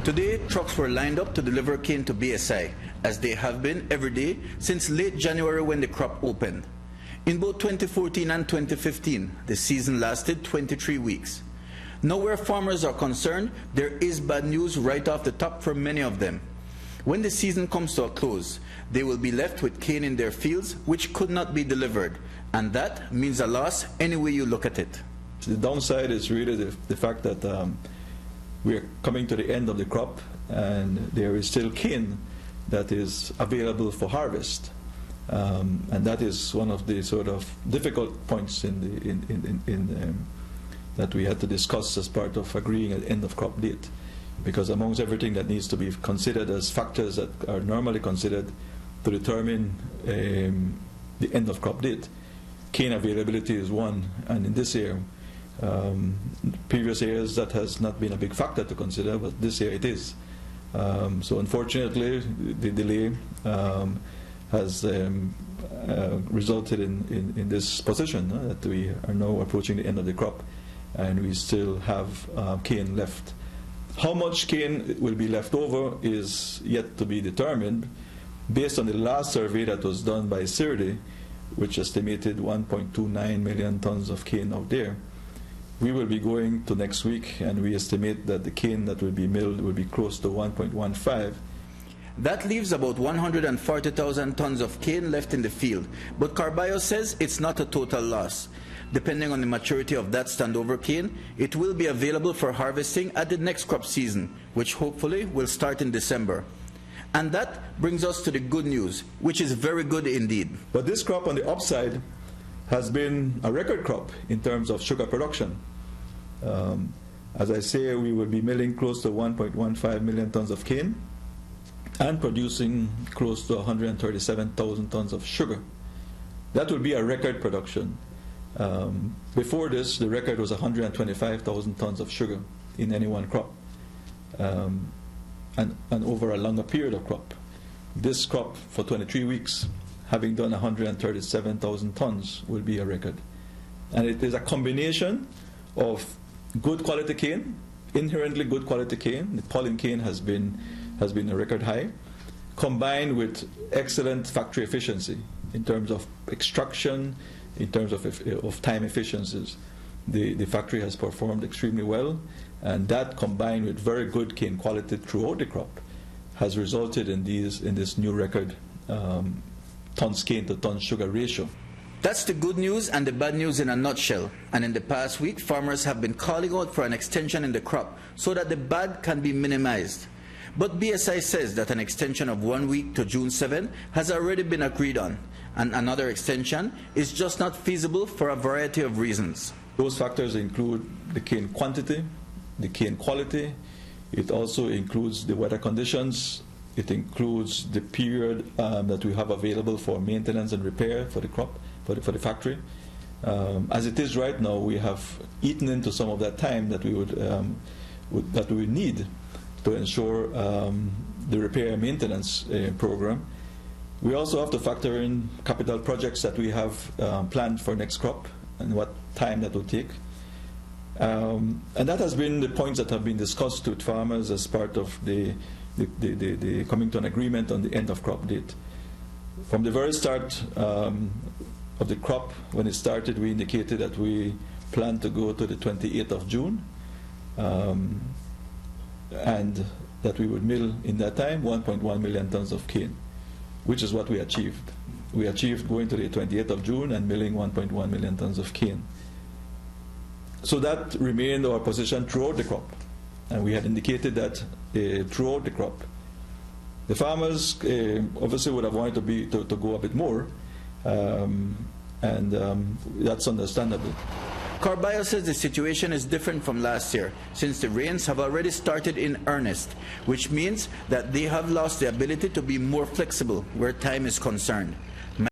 Today, trucks were lined up to deliver cane to BSI, as they have been every day since late January when the crop opened. In both 2014 and 2015, the season lasted 23 weeks. Now where farmers are concerned, there is bad news right off the top for many of them. When the season comes to a close, they will be left with cane in their fields which could not be delivered, and that means a loss any way you look at it. The downside is really the fact that we are coming to the end of the crop, and there is still cane that is available for harvest, and that is one of the sort of difficult points that we had to discuss as part of agreeing at end of crop date, because amongst everything that needs to be considered as factors that are normally considered to determine the end of crop date, cane availability is one, and in this year. Previous years that has not been a big factor to consider, but this year it is. So unfortunately, the delay has resulted in this position that we are now approaching the end of the crop, and we still have cane left. How much cane will be left over is yet to be determined, based on the last survey that was done by CIRDE, which estimated 1.29 million tons of cane out there. We will be going to next week, and we estimate that the cane that will be milled will be close to 1.15. That leaves about 140,000 tons of cane left in the field, but Carballo says it's not a total loss. Depending on the maturity of that standover cane, it will be available for harvesting at the next crop season, which hopefully will start in December. And that brings us to the good news, which is very good indeed. But this crop on the upside has been a record crop in terms of sugar production. As I say, we will be milling close to 1.15 million tons of cane and producing close to 137,000 tons of sugar. That will be a record production. Before this, the record was 125,000 tons of sugar in any one crop, and over a longer period of crop. This crop for 23 weeks, having done 137,000 tons, will be a record. And it is a combination of good quality cane, inherently good quality cane. The pollen cane has been a record high, combined with excellent factory efficiency in terms of extraction, in terms of time efficiencies. The factory has performed extremely well, and that combined with very good cane quality throughout the crop has resulted in this new record tons cane to tons sugar ratio. That's the good news and the bad news in a nutshell. And in the past week, farmers have been calling out for an extension in the crop so that the bad can be minimized. But BSI says that an extension of 1 week to June 7 has already been agreed on, and another extension is just not feasible for a variety of reasons. Those factors include the cane quantity, the cane quality. It also includes the weather conditions. It includes the period that we have available for maintenance and repair for the crop, for the factory. As it is right now, we have eaten into some of that time that we would need to ensure the repair and maintenance program. We also have to factor in capital projects that we have planned for next crop and what time that will take. And that has been the points that have been discussed with farmers as part of the coming to an agreement on the end of crop date. From the very start of the crop, when it started, we indicated that we plan to go to the 28th of June, and that we would mill in that time 1.1 million tons of cane, which is what we achieved. We achieved going to the 28th of June and milling 1.1 million tons of cane. So that remained our position throughout the crop, and we had indicated that throughout the crop. The farmers obviously would have wanted to go a bit more, and that's understandable. Carballo says the situation is different from last year, since the rains have already started in earnest, which means that they have lost the ability to be more flexible where time is concerned.